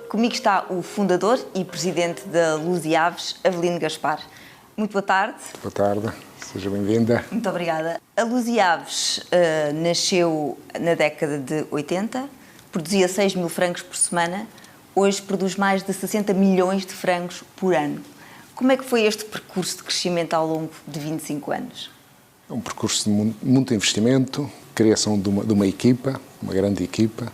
Comigo está o fundador e presidente da Luz e Aves, Avelino Gaspar. Muito boa tarde. Boa tarde, seja bem-vinda. Muito obrigada. A Luz e Aves nasceu na década de 80, produzia 6 mil frangos por semana, hoje produz mais de 60 milhões de frangos por ano. Como é que foi este percurso de crescimento ao longo de 25 anos? É um percurso de muito investimento, criação de uma equipa, uma grande equipa,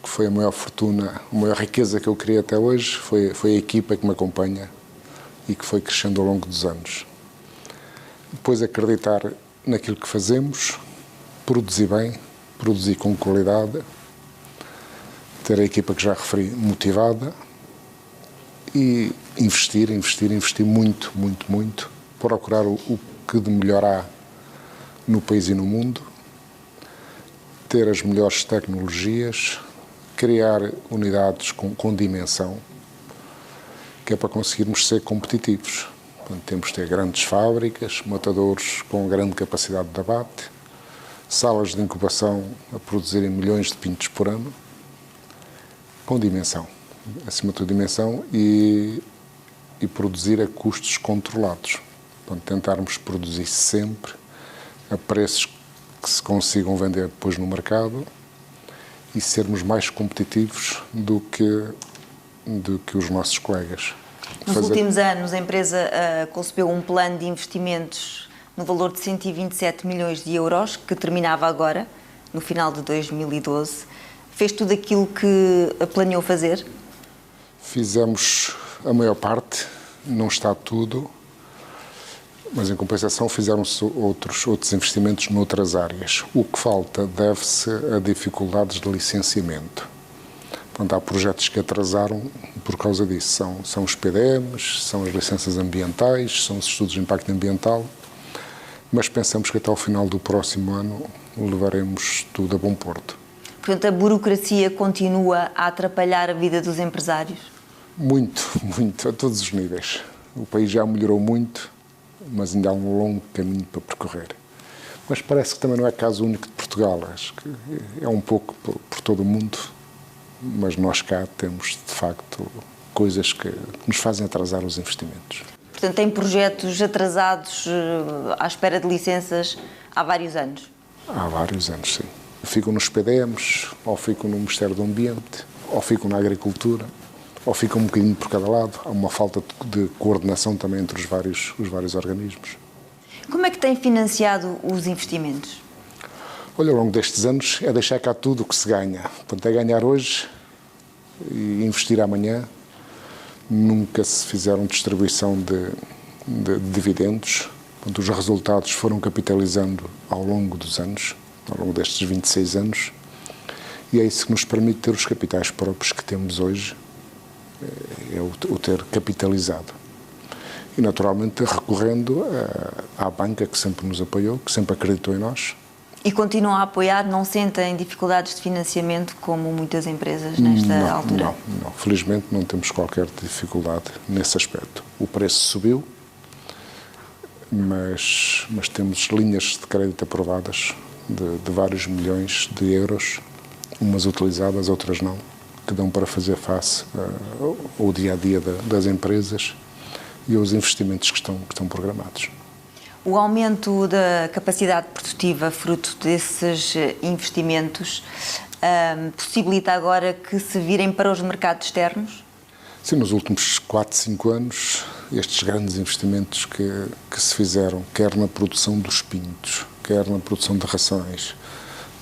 que foi a maior fortuna, a maior riqueza que eu criei até hoje, foi a equipa que me acompanha e que foi crescendo ao longo dos anos. Depois acreditar naquilo que fazemos, produzir bem, produzir com qualidade, ter a equipa que já referi motivada e investir muito, procurar o que de melhor há no país e no mundo, ter as melhores tecnologias, criar unidades com dimensão, que é para conseguirmos ser competitivos. Portanto, temos de ter grandes fábricas, matadores com grande capacidade de abate, salas de incubação a produzirem milhões de pintos por ano, com dimensão, acima de tudo dimensão, e produzir a custos controlados. Portanto, tentarmos produzir sempre a preços que se consigam vender depois no mercado e sermos mais competitivos do que os nossos colegas. Nos últimos anos, a empresa concebeu um plano de investimentos no valor de 127 milhões de euros, que terminava agora, no final de 2012. Fez tudo aquilo que planeou fazer? Fizemos a maior parte, não está tudo, mas em compensação fizeram-se outros investimentos noutras áreas. O que falta deve-se a dificuldades de licenciamento. Portanto, há projetos que atrasaram por causa disso. São os PDMs, são as licenças ambientais, são os estudos de impacto ambiental, mas pensamos que até ao final do próximo ano levaremos tudo a bom porto. Portanto, a burocracia continua a atrapalhar a vida dos empresários? Muito, a todos os níveis. O país já melhorou muito, mas ainda há um longo caminho para percorrer. Mas parece que também não é caso único de Portugal. Acho que é um pouco por todo o mundo, mas nós cá temos, de facto, coisas que nos fazem atrasar os investimentos. Portanto, tem projetos atrasados à espera de licenças há vários anos? Há vários anos, sim. Ficam nos PDMs, ou ficam no Ministério do Ambiente, ou ficam na Agricultura, ou ficam um bocadinho por cada lado. Há uma falta de coordenação também entre os vários organismos. Como é que tem financiado os investimentos? Olha, ao longo destes anos é deixar cá tudo o que se ganha. Portanto, é ganhar hoje e investir amanhã. Nunca se fizeram distribuição de dividendos. Portanto, os resultados foram capitalizando ao longo dos anos, ao longo destes 26 anos. E é isso que nos permite ter os capitais próprios que temos hoje, é o ter capitalizado. E, naturalmente, recorrendo à banca que sempre nos apoiou, que sempre acreditou em nós. E continuam a apoiar? Não sentem dificuldades de financiamento como muitas empresas nesta altura? Não. Felizmente não temos qualquer dificuldade nesse aspecto. O preço subiu, mas temos linhas de crédito aprovadas de vários milhões de euros, umas utilizadas, outras não, que dão para fazer face ao dia-a-dia das empresas e aos investimentos que estão programados. O aumento da capacidade produtiva, fruto desses investimentos, possibilita agora que se virem para os mercados externos? Sim, nos últimos 4, 5 anos, estes grandes investimentos que se fizeram, quer na produção dos pintos, quer na produção de rações,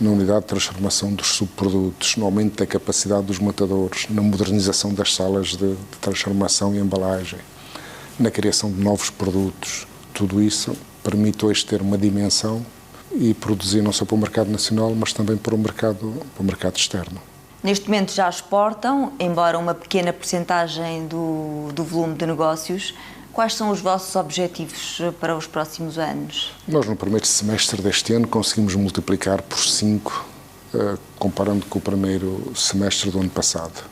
na unidade de transformação dos subprodutos, no aumento da capacidade dos matadores, na modernização das salas de transformação e embalagem, na criação de novos produtos, tudo isso permite hoje ter uma dimensão e produzir não só para o mercado nacional, mas também para o mercado externo. Neste momento já exportam, embora uma pequena percentagem do volume de negócios. Quais são os vossos objetivos para os próximos anos? Nós, no primeiro semestre deste ano, conseguimos multiplicar por 5, comparando com o primeiro semestre do ano passado.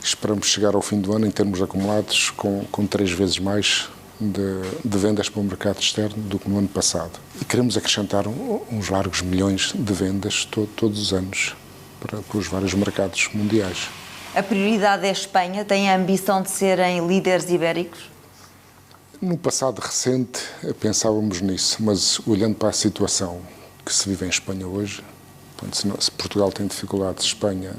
Esperamos chegar ao fim do ano, em termos acumulados, com 3 vezes mais de vendas para o mercado externo do que no ano passado. E queremos acrescentar uns largos milhões de vendas todos os anos para os vários mercados mundiais. A prioridade é a Espanha? Tem a ambição de serem líderes ibéricos? No passado recente pensávamos nisso, mas olhando para a situação que se vive em Espanha hoje, se Portugal tem dificuldades, Espanha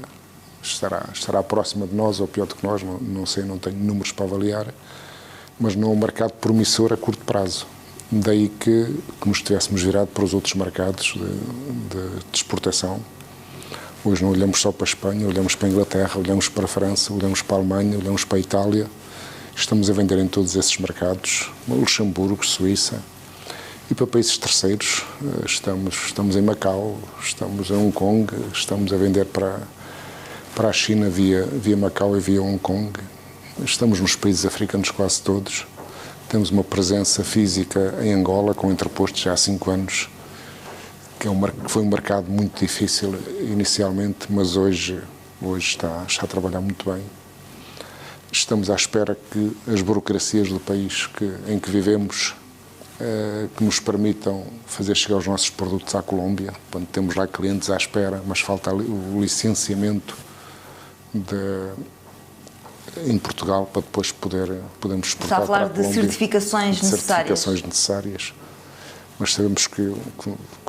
estará próxima de nós ou pior do que nós, não sei, não tenho números para avaliar, mas não é um mercado promissor a curto prazo. Daí que nos tivéssemos virado para os outros mercados de exportação. Hoje não olhamos só para a Espanha, olhamos para a Inglaterra, olhamos para a França, olhamos para a Alemanha, olhamos para a Itália. Estamos a vender em todos esses mercados, Luxemburgo, Suíça, e para países terceiros. Estamos em Macau, estamos em Hong Kong, estamos a vender para a China via Macau e via Hong Kong. Estamos nos países africanos quase todos. Temos uma presença física em Angola, com entrepostos já há 5 anos, que foi um mercado muito difícil inicialmente, mas hoje está a trabalhar muito bem. Estamos à espera que as burocracias do país em que vivemos que nos permitam fazer chegar os nossos produtos à Colômbia. Quando temos lá clientes à espera, mas falta o licenciamento em Portugal para depois podermos exportar para a Colômbia. Está a falar de certificações necessárias. Certificações necessárias. Mas sabemos que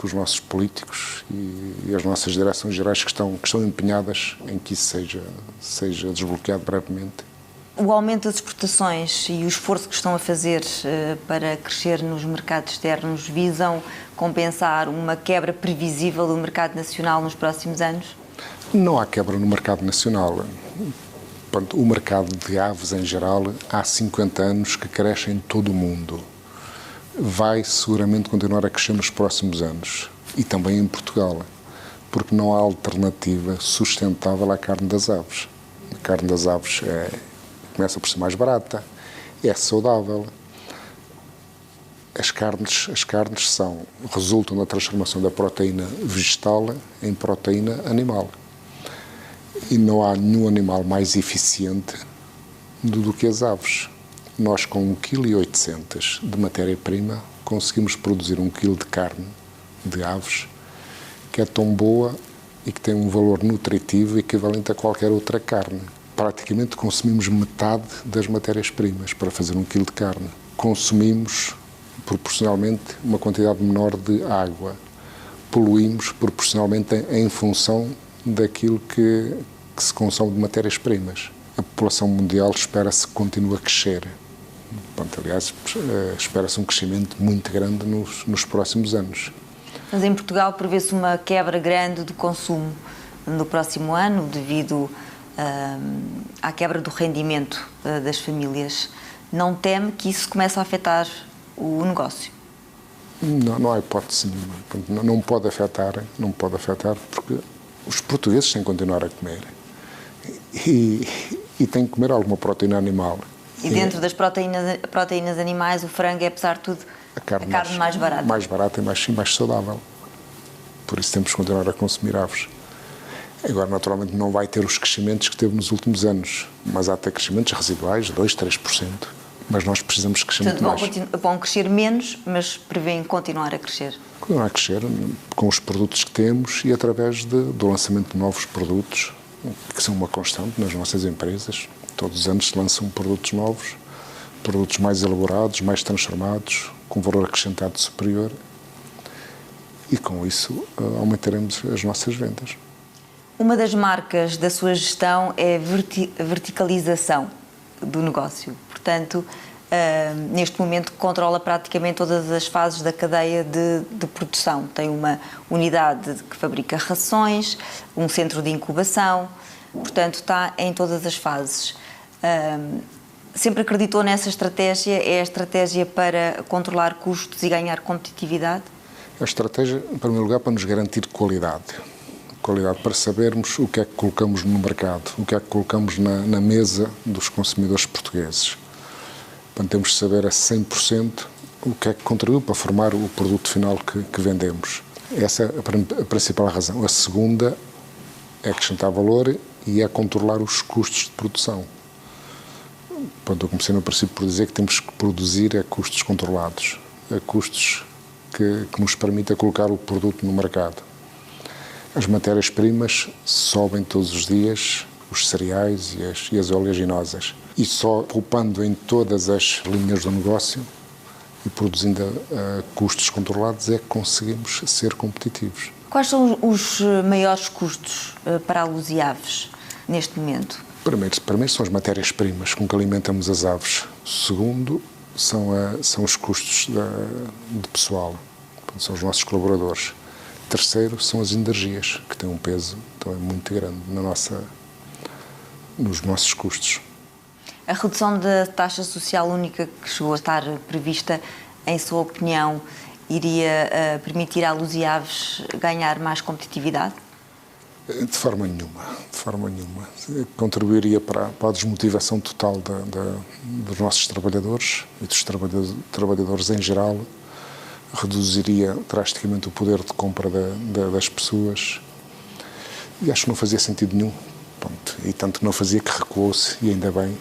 os nossos políticos e as nossas direções gerais que estão empenhadas em que isso seja desbloqueado brevemente. O aumento das exportações e o esforço que estão a fazer para crescer nos mercados externos visam compensar uma quebra previsível do mercado nacional nos próximos anos? Não há quebra no mercado nacional. O mercado de aves, em geral, há 50 anos que cresce em todo o mundo. Vai seguramente continuar a crescer nos próximos anos. E também em Portugal, porque não há alternativa sustentável à carne das aves. A carne das aves começa por ser mais barata, é saudável. As carnes resultam da transformação da proteína vegetal em proteína animal. E não há nenhum animal mais eficiente do que as aves. Nós, com 1,8 kg de matéria-prima, conseguimos produzir 1 kg de carne de aves que é tão boa e que tem um valor nutritivo equivalente a qualquer outra carne. Praticamente consumimos metade das matérias-primas para fazer 1 kg de carne. Consumimos, proporcionalmente, uma quantidade menor de água. Poluímos, proporcionalmente, em função daquilo que se consome de matérias-primas. A população mundial espera-se que continue a crescer. Aliás, espera-se um crescimento muito grande nos próximos anos. Mas em Portugal prevê-se uma quebra grande do consumo no próximo ano, devido à quebra do rendimento das famílias. Não teme que isso comece a afetar o negócio? Não há hipótese nenhuma. Não pode afetar, porque os portugueses têm que continuar a comer. E têm que comer alguma proteína animal. E dentro das proteínas animais, o frango é, apesar de tudo, a carne mais barata. Mais barata e mais saudável. Por isso temos que continuar a consumir aves. Agora, naturalmente, não vai ter os crescimentos que teve nos últimos anos, mas há até crescimentos residuais, 2%, 3%. Mas nós precisamos crescer muito mais. Vão crescer menos, mas prevêem continuar a crescer? Continuar a crescer com os produtos que temos e através do lançamento de novos produtos, que são uma constante nas nossas empresas. Todos os anos se lançam produtos novos, produtos mais elaborados, mais transformados, com valor acrescentado superior, e com isso aumentaremos as nossas vendas. Uma das marcas da sua gestão é a verticalização do negócio. Portanto, neste momento controla praticamente todas as fases da cadeia de produção. Tem uma unidade que fabrica rações, um centro de incubação, portanto está em todas as fases. Sempre acreditou nessa estratégia? É a estratégia para controlar custos e ganhar competitividade? A estratégia, em primeiro lugar, para nos garantir qualidade. Qualidade para sabermos o que é que colocamos no mercado, o que é que colocamos na mesa dos consumidores portugueses. Portanto, temos de saber a 100% o que é que contribuiu para formar o produto final que vendemos. Essa é a principal razão. A segunda é acrescentar valor e é controlar os custos de produção. Portanto, eu comecei no princípio por dizer que temos que produzir a custos controlados, a custos que nos permitam colocar o produto no mercado. As matérias-primas sobem todos os dias os cereais e as oleaginosas. E só poupando em todas as linhas do negócio e produzindo a custos controlados é que conseguimos ser competitivos. Quais são os maiores custos para a Luz e Aves neste momento? Primeiro são as matérias-primas com que alimentamos as aves. Segundo, são os custos de pessoal, são os nossos colaboradores. Terceiro, são as energias, que têm um peso também muito grande nos nossos custos. A redução da taxa social única que chegou a estar prevista, em sua opinião, iria permitir à Luz e Aves ganhar mais competitividade? De forma nenhuma. Contribuiria para a desmotivação total dos nossos trabalhadores e dos trabalhadores em geral, reduziria drasticamente o poder de compra das pessoas e acho que não fazia sentido nenhum. Pronto. E tanto que não fazia que recuou-se, e ainda bem,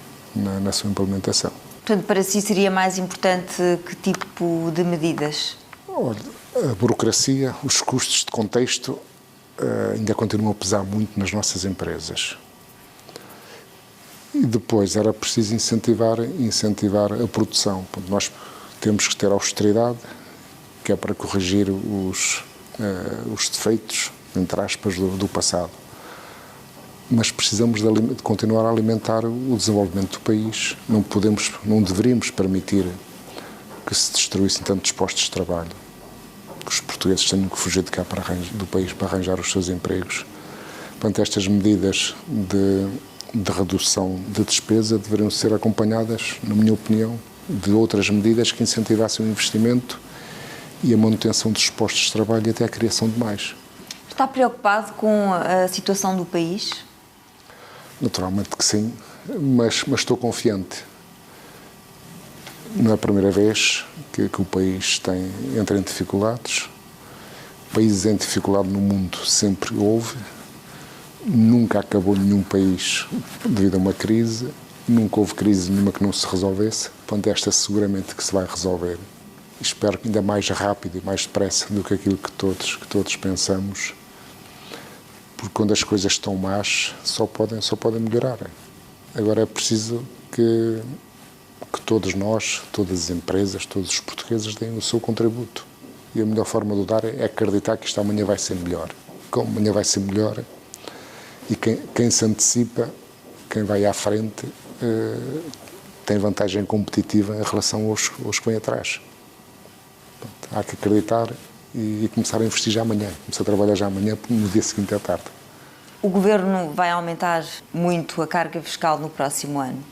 na sua implementação. Portanto, para si seria mais importante que tipo de medidas? Olha, a burocracia, os custos de contexto ainda continuam a pesar muito nas nossas empresas. E depois era preciso incentivar a produção. Nós temos que ter austeridade, que é para corrigir os defeitos, entre aspas, do passado. Mas precisamos de continuar a alimentar o desenvolvimento do país. Não deveríamos permitir que se destruíssem tantos postos de trabalho, que os portugueses tenham que fugir de cá do país para arranjar os seus empregos. Portanto, estas medidas de redução de despesa deveriam ser acompanhadas, na minha opinião, de outras medidas que incentivassem o investimento e a manutenção dos postos de trabalho e até a criação de mais. Está preocupado com a situação do país? Naturalmente que sim, mas estou confiante. Não é a primeira vez que o país entra em dificuldades. Países em dificuldade no mundo sempre houve. Nunca acabou nenhum país devido a uma crise. Nunca houve crise nenhuma que não se resolvesse. Portanto, esta seguramente que se vai resolver. Espero que ainda mais rápido e mais depressa do que aquilo que todos pensamos. Porque quando as coisas estão más, só podem melhorar. Agora é preciso que todos nós, todas as empresas, todos os portugueses deem o seu contributo. E a melhor forma de o dar é acreditar que isto amanhã vai ser melhor. Como amanhã vai ser melhor, e quem se antecipa, quem vai à frente, tem vantagem competitiva em relação aos que vêm atrás. Portanto, há que acreditar e começar a investir já amanhã, começar a trabalhar já amanhã, no dia seguinte à tarde. O Governo vai aumentar muito a carga fiscal no próximo ano.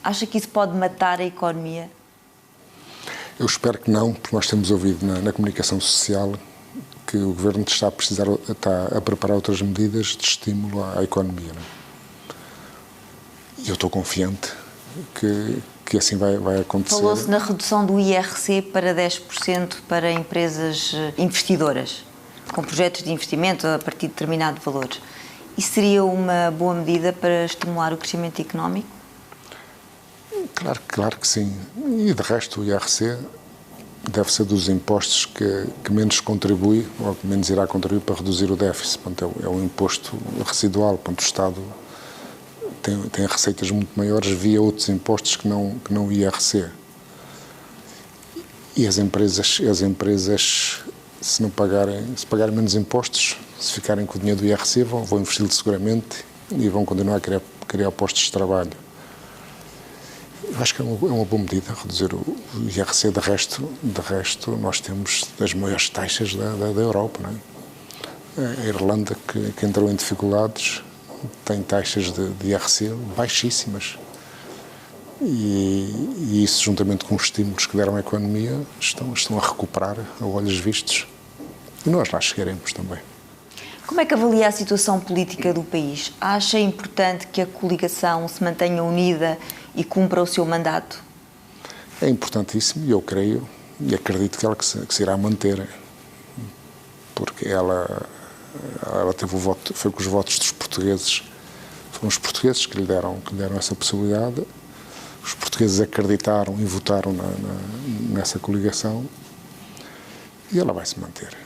Acha que isso pode matar a economia? Eu espero que não, porque nós temos ouvido na comunicação social que o Governo está a preparar outras medidas de estímulo à economia. E eu estou confiante que assim vai acontecer. Falou-se na redução do IRC para 10% para empresas investidoras, com projetos de investimento a partir de determinado valor. Isso seria uma boa medida para estimular o crescimento económico? Claro que sim. E de resto o IRC deve ser dos impostos que menos contribui, ou que menos irá contribuir para reduzir o déficit. Portanto, é um imposto residual. Portanto, o Estado tem receitas muito maiores via outros impostos que não o IRC. E as empresas se pagarem menos impostos, se ficarem com o dinheiro do IRC, vão investir seguramente e vão continuar a criar postos de trabalho. Eu acho que é uma boa medida reduzir o IRC. De resto, nós temos as maiores taxas da Europa. Não é? A Irlanda, que entrou em dificuldades, tem taxas de IRC baixíssimas. E isso, juntamente com os estímulos que deram à economia, estão a recuperar a olhos vistos. E nós lá chegaremos também. Como é que avalia a situação política do país? Acha importante que a coligação se mantenha unida e cumpra o seu mandato? É importantíssimo e eu creio e acredito que ela se irá manter, porque ela teve o voto, foi com os votos dos portugueses, foram os portugueses que lhe deram essa possibilidade, os portugueses acreditaram e votaram nessa coligação e ela vai se manter.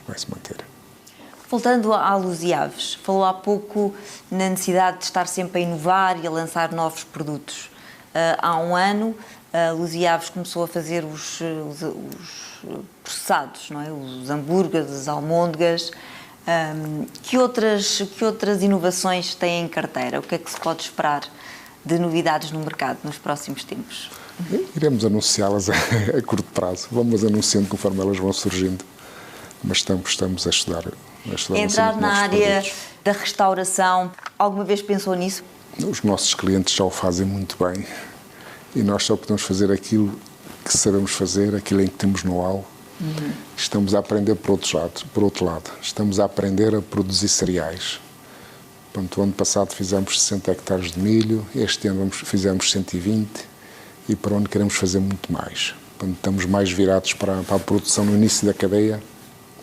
Voltando à Luz e Aves, falou há pouco na necessidade de estar sempre a inovar e a lançar novos produtos. Há um ano, a Luz e Aves começou a fazer os processados, não é? Os hambúrgueres, as almôndegas. Que outras inovações têm em carteira? O que é que se pode esperar de novidades no mercado nos próximos tempos? Iremos anunciá-las a curto prazo. Vamos anunciando conforme elas vão surgindo. Mas estamos a estudar Entrar na área da restauração, alguma vez pensou nisso? Os nossos clientes já o fazem muito bem e nós só podemos fazer aquilo que sabemos fazer, aquilo em que temos know-how. Estamos a aprender por outro lado. Estamos a aprender a produzir cereais. Portanto, o ano passado fizemos 60 hectares de milho, este ano fizemos 120 e para onde queremos fazer muito mais. Portanto, estamos mais virados para a produção no início da cadeia,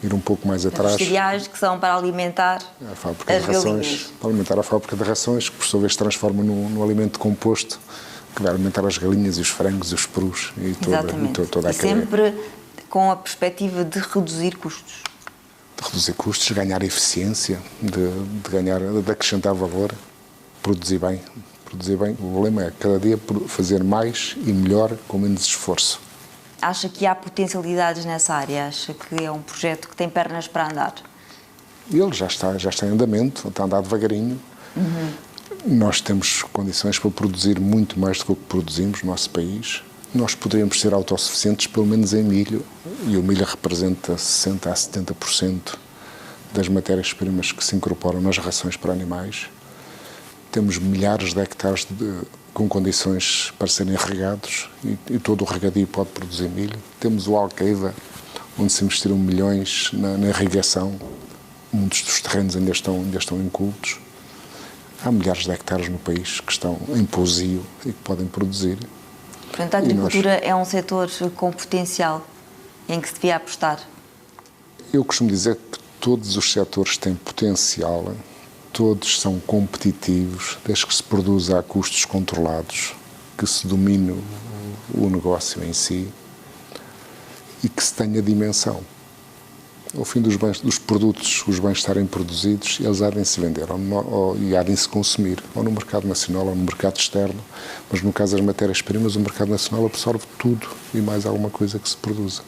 ir um pouco mais atrás. Os cereais que são para alimentar a fábrica de rações, para alimentar a fábrica de rações, que por sua vez se transforma num alimento composto que vai alimentar as galinhas e os frangos e os perus e toda a cadeia. Sempre com a perspectiva de reduzir custos. De reduzir custos, ganhar eficiência, de acrescentar valor, produzir bem. O lema é cada dia fazer mais e melhor com menos esforço. Acha que há potencialidades nessa área? Acha que é um projeto que tem pernas para andar? Ele já está em andamento, está a andar devagarinho. Nós temos condições para produzir muito mais do que o que produzimos no nosso país. Nós poderíamos ser autossuficientes, pelo menos em milho, e o milho representa 60% a 70% das matérias-primas que se incorporam nas rações para animais. Temos milhares de hectares com condições para serem regados e todo o regadio pode produzir milho. Temos o Alqueida, onde se investiram milhões na irrigação. Muitos dos terrenos ainda estão incultos. Há milhares de hectares no país que estão em pousio e que podem produzir. Portanto, a agricultura é um setor com potencial em que se devia apostar? Eu costumo dizer que todos os setores têm potencial, todos são competitivos, desde que se produza a custos controlados, que se domine o negócio em si e que se tenha dimensão. Ao fim dos produtos, os bens estarem produzidos, eles há de se vender e há de se consumir, ou no mercado nacional ou no mercado externo, mas no caso das matérias-primas, o mercado nacional absorve tudo e mais alguma coisa que se produza.